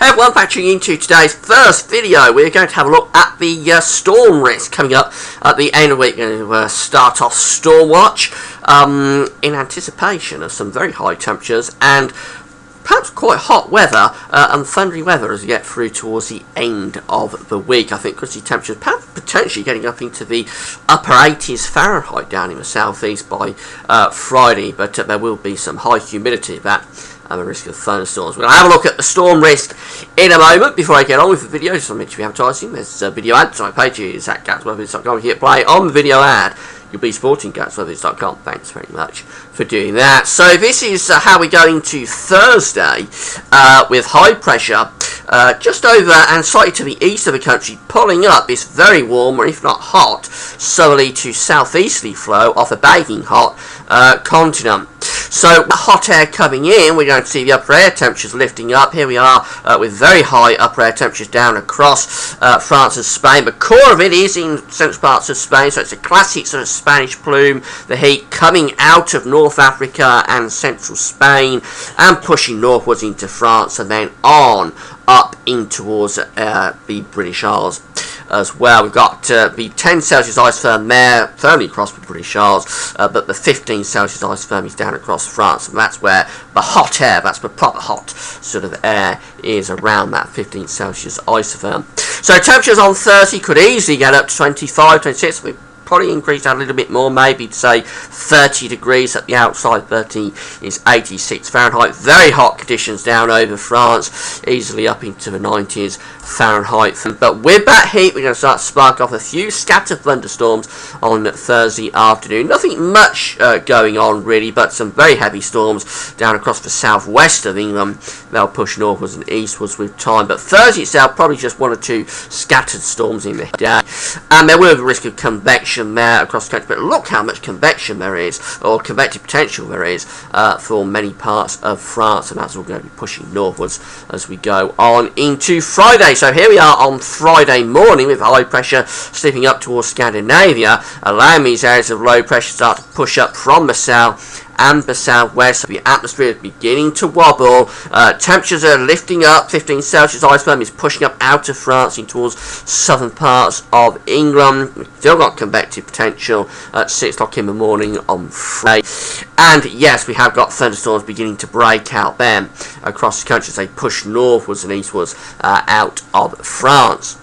Hey everyone, patching into today's first video. We're going to have a look at the storm risk coming up at the end of the week. We're going to start off Storm Watch in anticipation of some very high temperatures and perhaps quite hot weather and thundery weather as we get through towards the end of the week. I think because the temperatures perhaps potentially getting up into the upper 80s Fahrenheit down in the southeast by Friday, but there will be some high humidity of that and the risk of thunderstorms. We're going to have a look at the storm risk in a moment. Before I get on with the video, just want to mention advertising. There's a video ad on my page. It's at gatsweathers.com. Hit play on the video ad. You'll be supporting gatsweathers.com. Thanks very much for doing that. So this is how we go into Thursday with high pressure just over and slightly to the east of the country, pulling up this very warm, or if not hot, southerly to southeasterly flow off a baking hot continent. So hot air coming in, we're going to see the upper air temperatures lifting up. Here we are with very high upper air temperatures down across France and Spain. The core of it is in central parts of Spain, so it's a classic sort of Spanish plume. The heat coming out of North Africa and central Spain and pushing northwards into France and then on up in towards the British Isles as well. We've got the 10 Celsius ice firm there, firmly across the British Isles, but the 15 Celsius ice firm is down across France, and that's where the hot air, that's the proper hot sort of air, is around that 15 Celsius isotherm. So temperatures on Thursday could easily get up to 25, 26. We probably increase that a little bit more, maybe to say 30 degrees at the outside. 30 is 86 Fahrenheit. Very hot conditions down over France, easily up into the 90s Fahrenheit. But with that heat, we're going to start to spark off a few scattered thunderstorms on Thursday afternoon. Nothing much going on really, but some very heavy storms down across the southwest of England. They'll push northwards and eastwards with time. But Thursday itself, probably just one or two scattered storms in the day. And there will be a risk of convection there across the country, but look how much convection there is, or convective potential there is, for many parts of France, and that's all going to be pushing northwards as we go on into Friday. So here we are on Friday morning with high pressure slipping up towards Scandinavia, allowing these areas of low pressure to start to push up from the south and the southwest. The atmosphere is beginning to wobble. Temperatures are lifting up. 15 Celsius iceberg is pushing up out of France in towards southern parts of England. We've still got convective potential at 6 o'clock in the morning on Friday. And yes, we have got thunderstorms beginning to break out then across the country as they push northwards and eastwards out of France.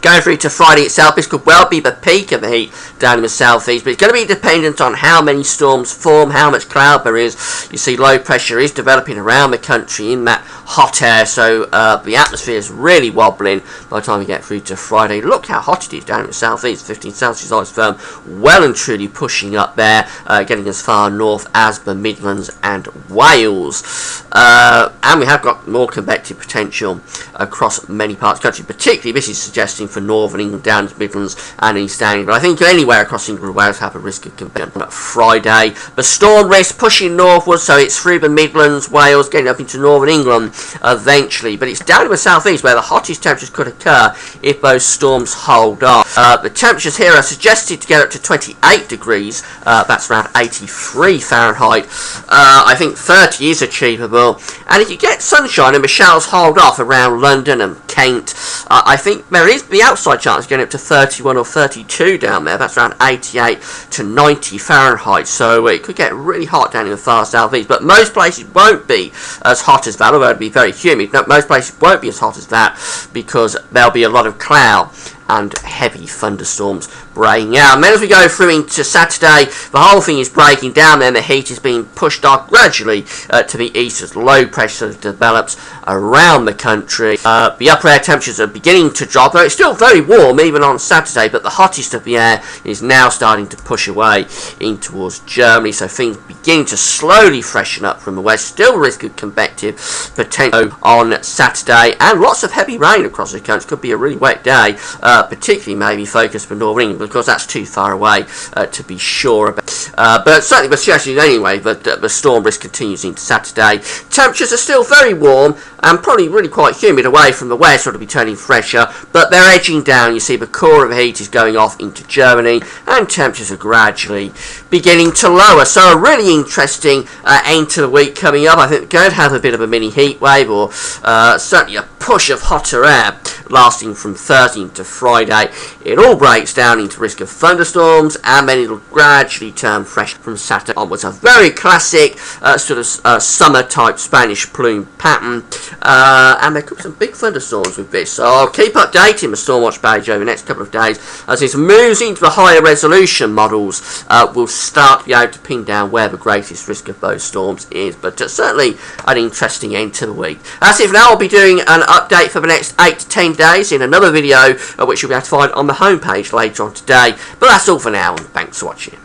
Going through to Friday itself, this could well be the peak of the heat down in the southeast, but it's going to be dependent on how many storms form, how much cloud there is. You see low pressure is developing around the country in that hot air, so the atmosphere is really wobbling by the time we get through to Friday. Look how hot it is down in the southeast, 15 Celsius ice firm, well and truly pushing up there, getting as far north as the Midlands and Wales. And we have got more convective potential across many parts of the country, particularly this is suggesting for northern England down to Midlands and East Anglia. But I think anywhere across England and Wales have a risk of convection on Friday. The storm risk pushing northwards, so it's through the Midlands, Wales, getting up into northern England eventually. But it's down in the southeast where the hottest temperatures could occur if those storms hold on. The temperatures here are suggested to get up to 28 degrees. That's around 83 Fahrenheit. I think 30 is achievable. And if you get sunshine and the showers hold off around London and Kent, I think there is the outside chance of getting up to 31 or 32 down there. That's around 88 to 90 Fahrenheit. So it could get really hot down in the far southeast. But most places won't be as hot as that, although it'll be very humid. No, most places won't be as hot as that because there'll be a lot of cloud and heavy thunderstorms breaking out. And then as we go through into Saturday, the whole thing is breaking down, then the heat is being pushed off gradually to the east as low pressure develops around the country. The upper air temperatures are beginning to drop, though it's still very warm even on Saturday, but the hottest of the air is now starting to push away in towards Germany, so things beginning to slowly freshen up from the west. Still risk of convective potential on Saturday, and lots of heavy rain across the country. Could be a really wet day, particularly maybe focused for northern England. Of course, that's too far away to be sure about. But certainly, we're suggesting anyway that the storm risk continues into Saturday. Temperatures are still very warm and probably really quite humid away from the west, sort of be turning fresher, but they're edging down. You see the core of heat is going off into Germany, and temperatures are gradually beginning to lower. So a really interesting end to the week coming up. I think we're going to have a bit of a mini heat wave, or certainly a push of hotter air lasting from Thursday into Friday. It all breaks down into risk of thunderstorms, and then it'll gradually turn fresh from Saturday onwards. A very classic sort of summer type Spanish plume pattern, and there could be some big thunderstorms with this. So I'll keep updating the Stormwatch page over the next couple of days as it moves into the higher resolution models. We'll start to be able to pin down where the greatest risk of those storms is, but certainly an interesting end to the week. That's it for now. I'll be doing an update for the next 8 to 10 days in another video, which you'll be able to find on the homepage later on today. But that's all for now, and thanks for watching.